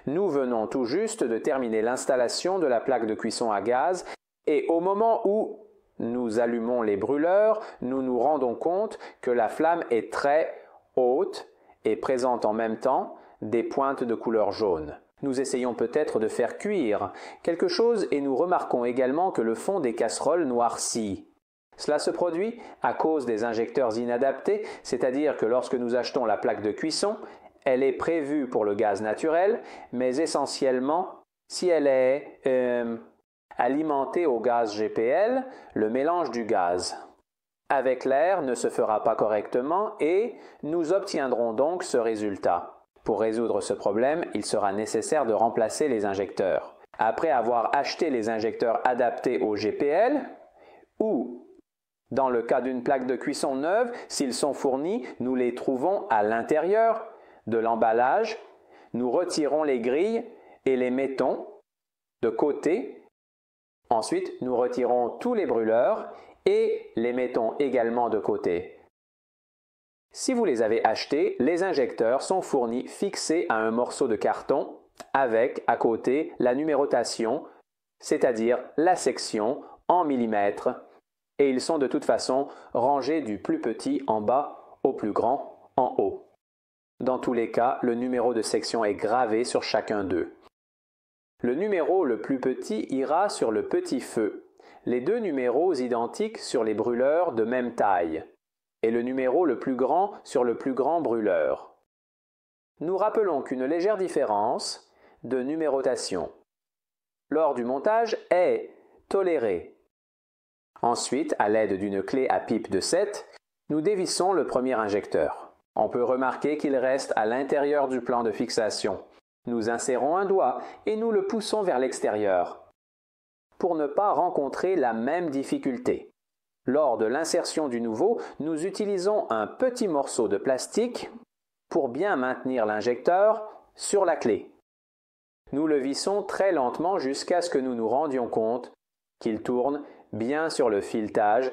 Nous venons tout juste de terminer l'installation de la plaque de cuisson à gaz et au moment où nous allumons les brûleurs, nous nous rendons compte que la flamme est très haute et présente en même temps des pointes de couleur jaune. Nous essayons peut-être de faire cuire quelque chose et nous remarquons également que le fond des casseroles noircit. Cela se produit à cause des injecteurs inadaptés, c'est-à-dire que lorsque nous achetons la plaque de cuisson, elle est prévue pour le gaz naturel, mais essentiellement, si elle est alimentée au gaz GPL, le mélange du gaz avec l'air ne se fera pas correctement et nous obtiendrons donc ce résultat. Pour résoudre ce problème, il sera nécessaire de remplacer les injecteurs. Après avoir acheté les injecteurs adaptés au GPL, ou dans le cas d'une plaque de cuisson neuve, s'ils sont fournis, nous les trouvons à l'intérieur de l'emballage. Nous retirons les grilles et les mettons de côté. Ensuite, nous retirons tous les brûleurs et les mettons également de côté. Si vous les avez achetés, les injecteurs sont fournis fixés à un morceau de carton avec à côté la numérotation, c'est-à-dire la section en millimètres, et ils sont de toute façon rangés du plus petit en bas au plus grand en haut. Dans tous les cas, le numéro de section est gravé sur chacun d'eux. Le numéro le plus petit ira sur le petit feu, les deux numéros identiques sur les brûleurs de même taille, et le numéro le plus grand sur le plus grand brûleur. Nous rappelons qu'une légère différence de numérotation lors du montage est tolérée. Ensuite, à l'aide d'une clé à pipe de 7, nous dévissons le premier injecteur. On peut remarquer qu'il reste à l'intérieur du plan de fixation. Nous insérons un doigt et nous le poussons vers l'extérieur pour ne pas rencontrer la même difficulté. Lors de l'insertion du nouveau, nous utilisons un petit morceau de plastique pour bien maintenir l'injecteur sur la clé. Nous le vissons très lentement jusqu'à ce que nous nous rendions compte qu'il tourne bien sur le filetage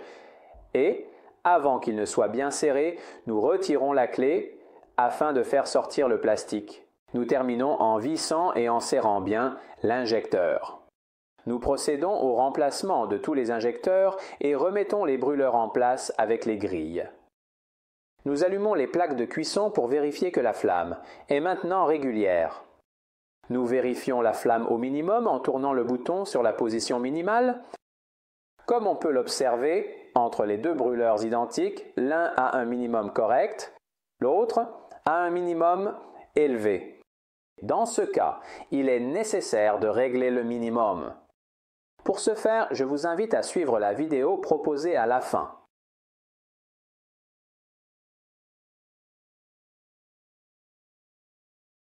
et, avant qu'il ne soit bien serré, nous retirons la clé afin de faire sortir le plastique. Nous terminons en vissant et en serrant bien l'injecteur. Nous procédons au remplacement de tous les injecteurs et remettons les brûleurs en place avec les grilles. Nous allumons les plaques de cuisson pour vérifier que la flamme est maintenant régulière. Nous vérifions la flamme au minimum en tournant le bouton sur la position minimale. Comme on peut l'observer, entre les deux brûleurs identiques, l'un a un minimum correct, l'autre a un minimum élevé. Dans ce cas, il est nécessaire de régler le minimum. Pour ce faire, je vous invite à suivre la vidéo proposée à la fin.